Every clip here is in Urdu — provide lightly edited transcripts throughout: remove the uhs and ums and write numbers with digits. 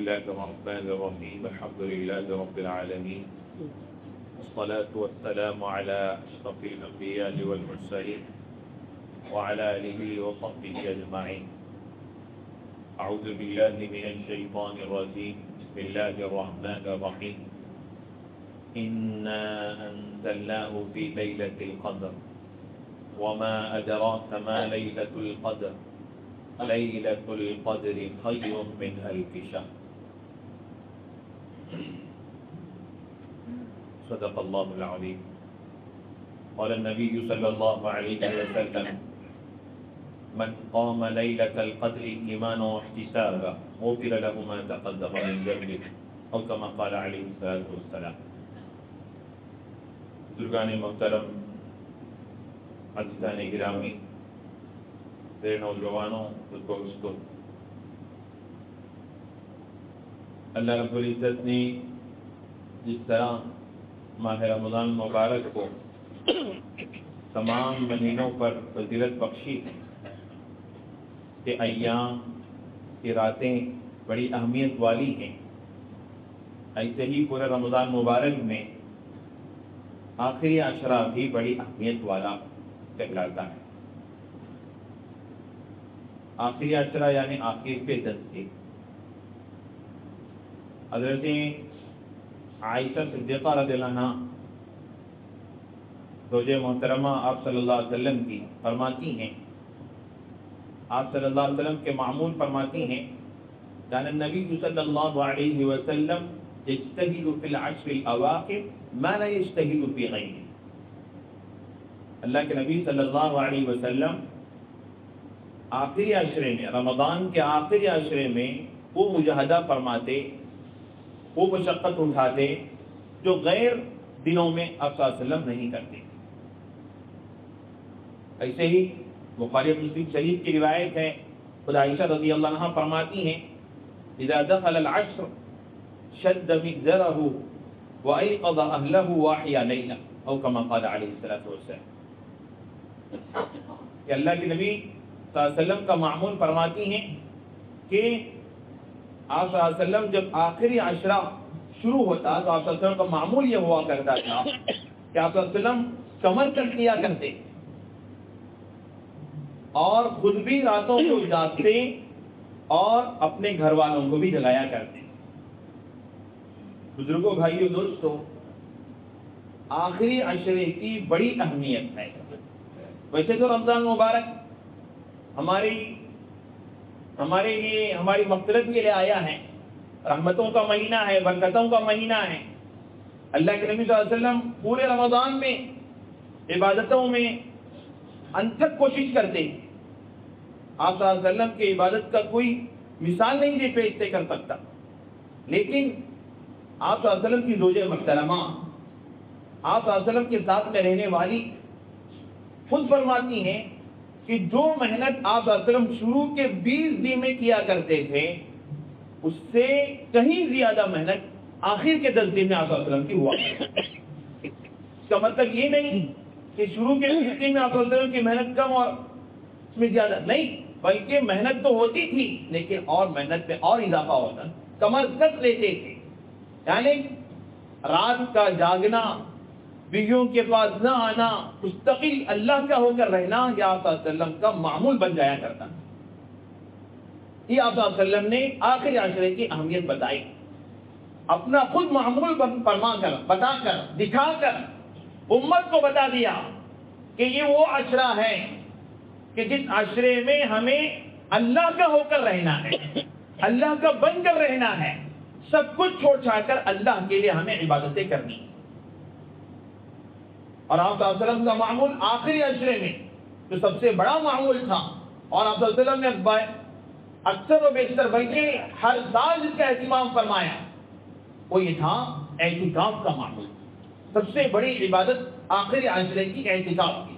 الله الرحمن الرحيم الحمد لله رب العالمين والصلاة والسلام على أشرف الأنبياء والمرسلين وعلى آله وصحبه أجمعين. أعوذ بالله من الشيطان الرجيم. بسم الله الرحمن الرحيم. إنا أنزلناه في ليلة القدر وما أدراك ما ليلة القدر ليلة القدر خير من ألف شهر. صدق الله العظيم. قال النبي صلى الله عليه وسلم من قام ليلة القدر إيمانا واحتسابا غفر له ما تقدم من ذنبه أو كما قال عليه الصلاة والسلام. بزرگان محترم، عزیزان گرامی، میرے نوجوانوں، دوستوں، اللہ رب العزت نے جس طرح ماہ رمضان مبارک کو تمام مہینوں پر فضیلت بخشی کہ ایام کی راتیں بڑی اہمیت والی ہیں، ایسے ہی پورے رمضان مبارک میں آخری عشرہ بھی بڑی اہمیت والا کہلاتا ہے۔ آخری عشرہ یعنی آخر پہ 10 دن۔ حضرت عائشہ صدیقہ رضی اللہ عنہ زوجہ محترمہ آپ صلی اللہ علیہ وسلم کی فرماتی ہیں، آپ صلی اللہ علیہ وسلم کے معمول فرماتی ہیں کان النبی صلی اللہ علیہ وسلم یجتہد فی العشر الاواخر ما لا یجتہد فی غیرہ۔ اللہ کے نبی صلی اللہ علیہ وسلم آخری عشرے میں، رمضان کے آخری عشرے میں وہ مجاہدہ فرماتے، وہ مشقت اٹھاتے جو غیر دنوں میں آپ صلی اللہ علیہ وسلم نہیں کرتے۔ ایسے ہی بخاری مسلم شریف کی روایت ہے، خود عائشہ رضی اللہ عنہ فرماتی ہیں اذا دخل العشر شد مئزرہ وایقظ اہلہ واحیا لیلہ او کما قال علیہ الصلوۃ والسلام۔ کہ اللہ کے نبی صلی اللہ علیہ وسلم کا معمول فرماتی ہیں کہ آپ صلی اللہ علیہ وسلم جب آخری عشرہ شروع ہوتا تو آپ صلی اللہ علیہ وسلم کا معمول یہ ہوا کرتا تھا کہ آپ صلی اللہ علیہ وسلم کمر کر کیا کرتے اور خود بھی راتوں کو جاگتے اور اپنے گھر والوں کو بھی جگایا کرتے۔ بزرگوں، بھائیوں، دوستوں، آخری عشرے کی بڑی اہمیت ہے۔ ویسے تو رمضان مبارک ہماری مغفرت کے لیے آیا ہے، رحمتوں کا مہینہ ہے، برکتوں کا مہینہ ہے۔ اللہ کے نبی صلی اللہ علیہ وسلم پورے رمضان میں عبادتوں میں انتھک کوشش کرتے۔ آپ صلی اللہ علیہ وسلم کی عبادت کا کوئی مثال نہیں دے پیش کر سکتا، لیکن آپ صلی اللہ علیہ وسلم کی زوجہ محترمہ، آپ صلی اللہ علیہ وسلم کے ساتھ میں رہنے والی خود فرماتی ہیں کہ جو محنت آپ صلی اللہ علیہ وسلم شروع کے 20 دن میں کیا کرتے تھے اس سے کہیں زیادہ محنت آخر کے 10 دن میں آپ صلی اللہ علیہ وسلم کی ہوا۔ اس کا مطلب یہ نہیں کہ شروع کے 20 دن میں آپ صلی اللہ علیہ وسلم کی محنت کم اور اس میں زیادہ نہیں، بلکہ محنت تو ہوتی تھی لیکن اور محنت میں اور اضافہ ہوتا، کمر کس لیتے تھے، یعنی رات کا جاگنا، بیویوں کے پاس نہ آنا، مستقل اللہ کا ہو کر رہنا، یہ آپ صلی اللہ علیہ وسلم کا معمول بن جایا کرتا۔ یہ آپ صلی اللہ علیہ وسلم نے آخری عشرے کی اہمیت بتائی، اپنا خود معمول فرما کر، بتا کر، دکھا کر امت کو بتا دیا کہ یہ وہ عشرہ ہے کہ جس عشرے میں ہمیں اللہ کا ہو کر رہنا ہے، اللہ کا بن کر رہنا ہے، سب کچھ چھوڑ چھاڑ کر اللہ کے لیے ہمیں عبادتیں کرنی۔ اور آپ صلی اللہ علیہ وسلم کا معمول آخری عشرے میں جو سب سے بڑا معمول تھا، اور آپ صلی اللہ علیہ وسلم نے اکثر و بیشتر بلکہ ہر سال جس کا اہتمام فرمایا وہ یہ تھا اعتکاف کا معمول۔ سب سے بڑی عبادت آخری عشرے کی اعتکاف کی۔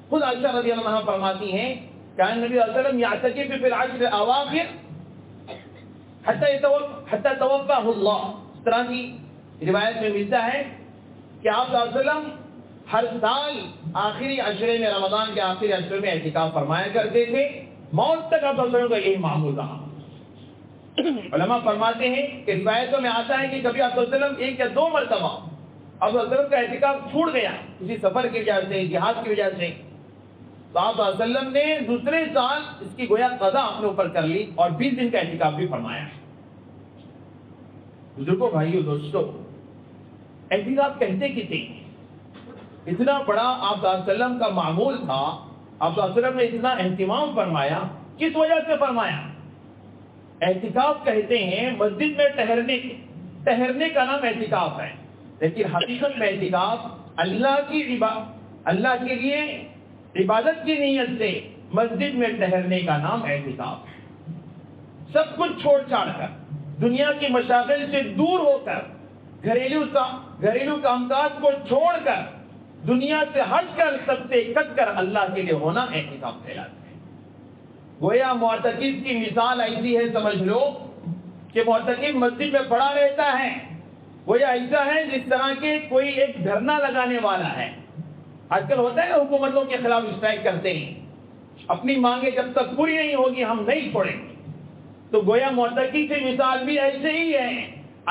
خود عائشہ رضی اللہ عنہ فرماتی ہیں کہ نبی صلی اللہ علیہ وسلم یعتکف فی العشر الاواخر حتی توفاہ اللہ۔ اس طرح کی روایت میں ملتا ہے کہ آپ صلی اللہ علیہ وسلم ہر سال آخری عشرے میں، رمضان کے آخری عشرے میں اعتکاف فرمایا کرتے تھے، موت تک آپ صلی اللہ علیہ وسلم کا یہی معمول رہا۔ علماء فرماتے ہیں کہ روایتوں میں آتا ہے کہ کبھی آپ صلی اللہ علیہ وسلم 1 یا 2 مرتبہ آپ صلی اللہ علیہ وسلم کا اعتکاف چھوٹ گیا کسی سفر کی وجہ سے، جہاد کی وجہ سے، تو آپ صلی اللہ علیہ وسلم نے دوسرے سال اس کی گویا قضا اپنے اوپر کر لی اور 20 دن کا اعتکاف بھی فرمایا ہے۔ بزرگوں، بھائیوں، دوستوں، اعتکاف کہتے کتنے اتنا بڑا آپ صلی اللہ علیہ وسلم کا معمول تھا، آپ صلی اللہ علیہ وسلم نے اتنا اہتمام فرمایا، کس وجہ سے فرمایا؟ اعتکاف کہتے ہیں مسجد میں ٹہرنے کا نام اعتکاف ہے، لیکن حقیقت میں اعتکاف اللہ کے لیے عبادت کی نیت سے مسجد میں ٹہرنے کا نام اعتکاف ہے۔ سب کچھ چھوڑ چھاڑ کر، دنیا کی مشاغل سے دور ہو کر، گھریلو کام کاج کو چھوڑ کر، دنیا سے ہٹ کر، سب سے کٹ کر اللہ کے لیے ہونا اعتکاف کہلاتا ہے۔ گویا معتکف کی مثال ایسی ہے، سمجھ لو کہ معتکف مسجد میں پڑا رہتا ہے، گویا ایسا ہے جس طرح کے کوئی ایک دھرنا لگانے والا ہے۔ آج کل ہوتا ہے نا، حکومتوں کے خلاف اسٹرائک کرتے ہیں، اپنی مانگیں جب تک پوری نہیں ہوگی ہم نہیں چھوڑیں گے۔ تو گویا معتکف کی مثال بھی ایسے ہی ہے،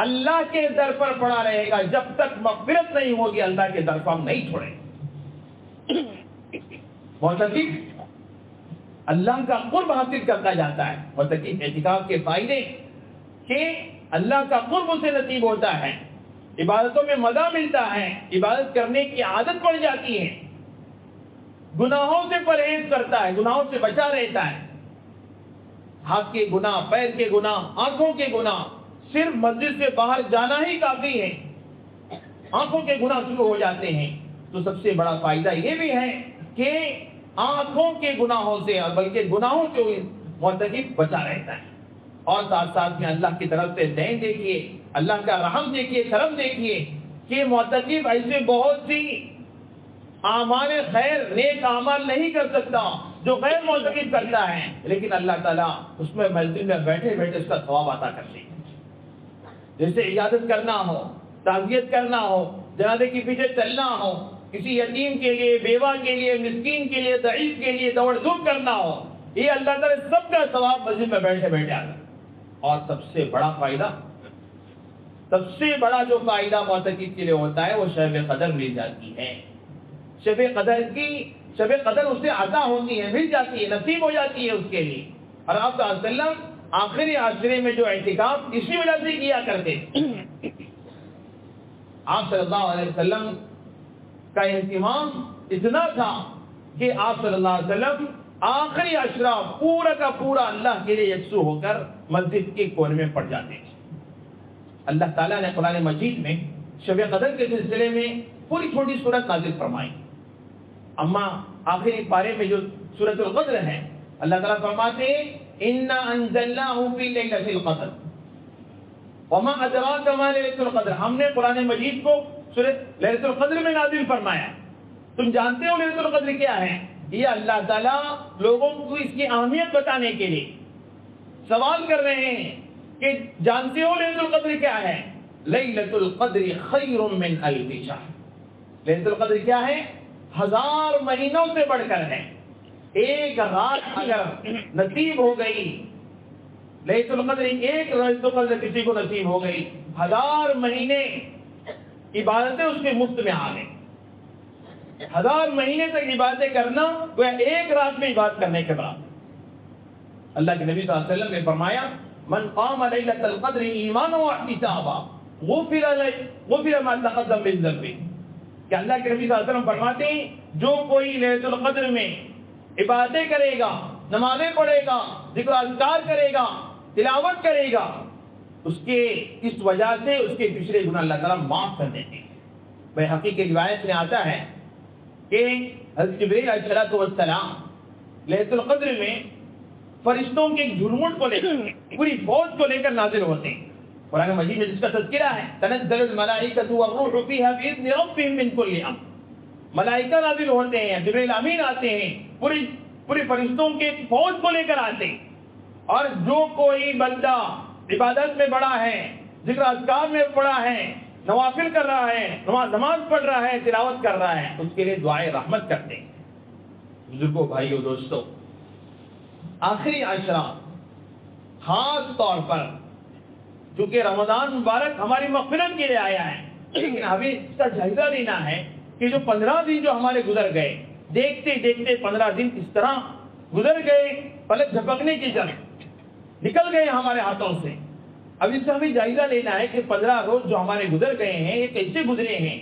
اللہ کے در پر پڑا رہے گا، جب تک مغفرت نہیں ہوگی اللہ کے در پر ہم نہیں چھوڑیں گے۔ معتکف اللہ کا قرب حاصل کرتا جاتا ہے۔ معتکف اعتکاف کے فائدے کہ اللہ کا قرب اسے نصیب ہوتا ہے، عبادتوں میں مزہ ملتا ہے، عبادت کرنے کی عادت پڑ جاتی ہے، گناہوں سے پرہیز کرتا ہے، گناہوں سے بچا رہتا ہے۔ ہاتھ کے گناہ، پیر کے گناہ، آنکھوں کے گناہ، صرف مسجد سے باہر جانا ہی کافی ہے، آنکھوں کے گناہ شروع ہو جاتے ہیں۔ تو سب سے بڑا فائدہ یہ بھی ہے کہ آنکھوں کے گناہوں سے اور بلکہ گناہوں سے معتکف بچا رہتا ہے، اور ساتھ ساتھ میں اللہ کی طرف سے دین دیکھیے، اللہ کا رحم دیکھیے، کرم دیکھیے کہ معتکف ایسے بہت سی اعمال خیر، نیک اعمال نہیں کر سکتا جو غیر معتکف کرتا ہے، لیکن اللہ تعالیٰ اس میں مسجد میں بیٹھے بیٹھے اس کا ثواب عطا کرتے ہیں۔ جیسے عیادت کرنا ہو، تعزیت کرنا ہو، جنازے کے پیچھے چلنا ہو، کسی یتیم کے لیے، بیوہ کے لیے، مسکین کے لیے، ضعیف کے لیے دوڑ دھوپ کرنا ہو، یہ اللہ تعالیٰ سب کا ثواب مسجد میں بیٹھے بیٹھے آتا ہے۔ اور سب سے بڑا جو فائدہ معتکف کے لیے ہوتا ہے وہ شب قدر مل جاتی ہے۔ شب قدر اسے عطا ہوتی ہے، مل جاتی ہے، نصیب ہو جاتی ہے اس کے لیے۔ اور آپ صلی اللہ علیہ وسلم آخری عشرے میں جو اعتکاف اسی وجہ سے کیا کرتے، آپ صلی اللہ علیہ وسلم کا اہتمام اتنا تھا کہ آپ صلی اللہ علیہ وسلم آخری عشرہ پورا کا پورا اللہ کے لیے یکسو ہو کر مسجد کے کونے میں پڑ جاتے ہیں۔ اللہ تعالیٰ نے قرآن مجید میں شب قدر کے سلسلے میں پوری چھوٹی سورت نازل فرمائی۔ اما آخری پارے میں جو سورۃ القدر ہے، اللہ تعالیٰ فرماتے ہیں اِنَّا أَنزَلْنَاهُ فِي لَيْلَةِ الْقَدْرِ وَمَا أَدْرَاكَ مَا لَيْلَةُ الْقَدْرِ، ہم نے قرآن مجید کو سورۃ لیلۃ القدر میں نازل فرمایا۔ تم جانتے ہو لیلۃ القدر کیا ہے؟ یہ اللہ تعالیٰ لوگوں کو اس کی اہمیت بتانے کے لیے سوال کر رہے ہیں کہ جانتے ہو لیلۃ القدر کیا ہے؟ لیلۃ القدر خیر من الف شہر، لیلۃ القدر کیا ہے؟ 1000 مہینوں سے بڑھ کر ہے۔ ایک رات اگر نصیب ہو گئی لیلۃ القدر، ایک لیلۃ القدر کسی کو نصیب ہو گئی، 1000 مہینے عبادتیں اس کے مفت میں آ گئی۔ 1000 مہینے تک عبادتیں کرنا وہ ایک رات میں عبادت کرنے کے بعد۔ اللہ کے نبی صلی اللہ علیہ وسلم نے فرمایا من قام لیلۃ القدر ایمانا واحتسابا غفر ما تقدم من ذنبه، کہ اللہ کے نبی صلی اللہ علیہ وسلم فرماتے ہیں جو کوئی لیلۃ القدر میں عبادتیں کرے گا، نمازیں پڑھے گا، ذکر و اذکار کرے گا، تلاوت کرے گا، اس کے اس وجہ سے اس کے پچھلے گناہ اللہ تعالیٰ معاف کر دیتے ہیں۔ بحقیق کی روایت میں آتا ہے کہ حضرت جبریل علیہ السلام لیلۃ القدر میں فرشتوں کے جھرمٹ کو لے کر، پوری فوج کو لے کر نازل ہوتے ہیں۔ قرآن مجید میں جس کا تذکرہ ہے تنزل الملائکۃ والروح فیہا بإذن ربہم من کل امر، ملائکہ نازل ہوتے ہیں، جبریل امین آتے ہیں، پوری فرشتوں کے فوج کو لے کر آتے ہیں، اور جو کوئی بندہ عبادت میں بڑا ہے، ذکر اذکار میں بڑا ہے، نوافل کر رہا ہے، نماز پڑھ رہا ہے، تلاوت کر رہا ہے، اس کے لیے دعائے رحمت کرتے ہیں۔ بزرگوں، بھائیوں، دوستوں، آخری عشرہ خاص طور پر چونکہ رمضان مبارک ہماری مغفرت کے لیے آیا ہے، لیکن ہمیں اس کا جائزہ لینا ہے کہ جو 15 دن جو ہمارے گزر گئے، دیکھتے دیکھتے 15 دن اس طرح گزر گئے، پلک جھپکنے کی طرح نکل گئے ہمارے ہاتھوں سے۔ اب اس کا ہمیں جائزہ لینا ہے کہ 15 روز جو ہمارے گزر گئے ہیں یہ کیسے گزرے ہیں۔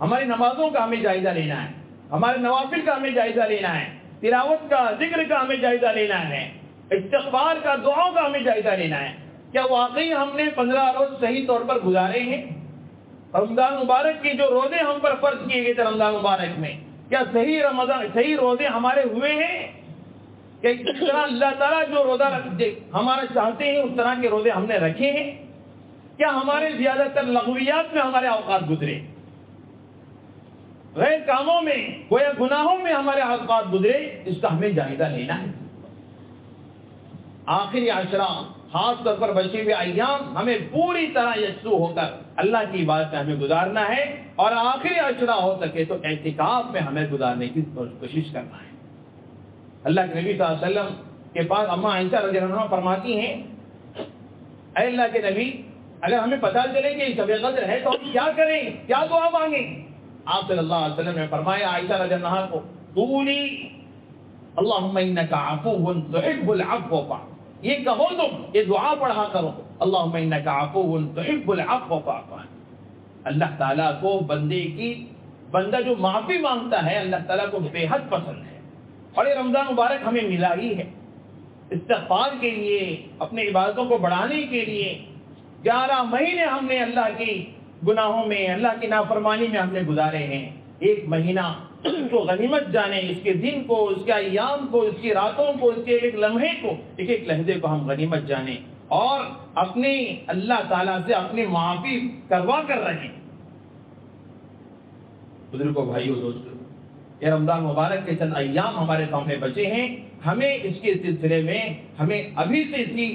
ہماری نمازوں کا ہمیں جائزہ لینا ہے، ہمارے نوافل کا ہمیں جائزہ لینا ہے، تلاوت کا، ذکر کا ہمیں جائزہ لینا ہے، استغفار کا، دعاؤں کا ہمیں جائزہ لینا ہے۔ کیا واقعی ہم نے 15 روز صحیح طور پر گزارے ہیں؟ رمضان مبارک کی جو روزے ہم پر فرض کیے گئے تھے رمضان مبارک میں، کیا صحیح روزے ہمارے ہوئے ہیں؟ کہ اس طرح اللہ تعالیٰ جو روزہ ہمارا چاہتے ہیں اس طرح کے روزے ہم نے رکھے ہیں؟ کیا ہمارے زیادہ تر لغویات میں ہمارے اوقات گزرے، غیر کاموں میں، گویا گناہوں میں ہمارے اوقات گزرے؟ اس کا ہمیں جائزہ لینا ہے۔ آخری عشرہ خاص طور پر بچے ہوئے ایام ہمیں پوری طرح یکسو ہو کر اللہ کی عبادت میں ہمیں گزارنا ہے، اور آخری عشرہ ہو سکے تو اعتکاف میں ہمیں گزارنے کی کوشش کرنا ہے۔ اللہ کے نبی صلی اللہ علیہ وسلم کے پاس اماں عائشہ رضی اللہ عنہا فرماتی ہیں، اے اللہ کے نبی، اگر ہمیں پتہ چلے کہ شب قدر ہے تو ہم کیا کریں، کیا دعا مانگیں؟ آپ صلی اللہ علیہ وسلم نے فرمایا عائشہ رضی اللہ عنہا کو، قولی اللہم انک عفو تحب العفو فاعف، یہ کہو تم، یہ دعا پڑھا کرو، اللہم انک عفو تحب العفو فاعف۔ اللہ تعالیٰ کو بندہ جو معافی مانگتا ہے اللہ تعالیٰ کو بے حد پسند ہے، اور یہ رمضان مبارک ہمیں ملا ہی ہے استغفار کے لیے، اپنی عبادتوں کو بڑھانے کے لیے۔ 11 مہینے ہم نے اللہ کی گناہوں میں، اللہ کی نافرمانی میں ہم نے گزارے ہیں۔ ایک مہینہ اس کو غنیمت جانے، اس کے دن کو، اس کے ایام کو، اس کی راتوں کو، اس کے ایک لمحے کو، ایک ایک لحظے کو ہم غنیمت جانے اور اپنی اللہ تعالیٰ سے اپنی معافی کروا کر رہے ہیں۔ بزرگوں، بھائیوں، دوستوں، یہ رمضان مبارک کے چند ایام ہمارے سامنے بچے ہیں، ہمیں اس کے سلسلے میں ہمیں ابھی سے ہی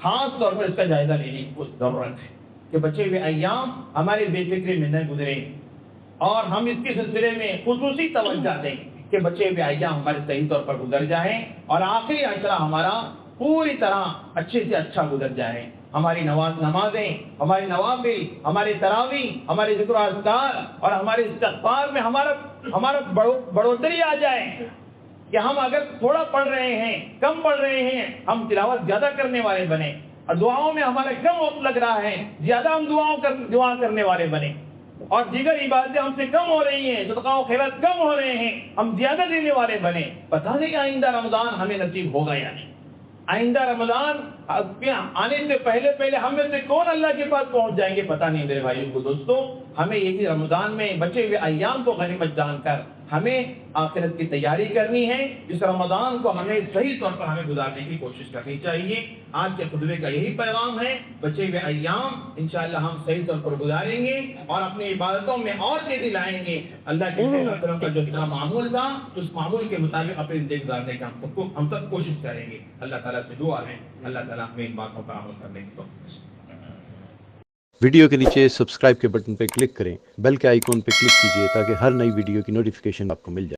خاص طور پر اس کا جائزہ لینے کی ضرورت ہے کہ بچے ہوئے ایام ہمارے بے فکری میں نہ گزرے، اور ہم اس کے سلسلے میں خصوصی توجہ دیں کہ بچے ہوئے ایام ہمارے صحیح طور پر گزر جائیں، اور آخری عشرہ ہمارا پوری طرح اچھے سے اچھا گزر جائے۔ ہماری نمازیں، ہماری نوافل، ہماری تراویح، ہمارے ذکر و اذکار اور ہمارے استغفار میں ہمارا بڑھوتری آ جائے کہ ہم اگر تھوڑا پڑھ رہے ہیں، کم پڑھ رہے ہیں، ہم تلاوت زیادہ کرنے والے بنے، اور دعاؤں میں ہمارا کم وقت لگ رہا ہے، زیادہ ہم دعا کرنے والے بنے، اور دیگر عبادتیں ہم سے کم ہو رہی ہیں، صدقہ و خیرات کم ہو رہے ہیں، ہم زیادہ دینے والے بنے۔ پتہ نہیں آئندہ رمضان ہمیں نصیب ہوگا یا نہیں، آئندہ رمضان آنے سے پہلے ہم میں سے کون اللہ کے پاس پہنچ جائیں گے پتہ نہیں۔ میرے بھائیوں کو، دوستوں، ہمیں یہی رمضان میں بچے ہوئے ایام کو غنیمت جان کر ہمیں آخرت کی تیاری کرنی ہے۔ اس رمضان کو ہمیں صحیح طور پر ہمیں گزارنے کی کوشش کرنی چاہیے۔ آج کے خطبے کا یہی پیغام ہے، بچے ہوئے ایام انشاءاللہ ہم صحیح طور پر گزاریں گے اور اپنی عبادتوں میں اور تیزی لائیں گے۔ اللہ کے کرم کا جو اتنا معمول تھا اس معمول کے مطابق اپنی زندگی گزارنے کا ہم سب کوشش کریں گے۔ اللہ تعالیٰ سے دعا ہے اللہ تعالیٰ ہمیں ان باتوں پر عمل کرنے کی توفیق۔ ویڈیو کے نیچے سبسکرائب کے بٹن پہ کلک کریں، بیل کے آئیکن پہ کلک کیجیے تاکہ ہر نئی ویڈیو کی نوٹیفیکیشن آپ کو مل جائے۔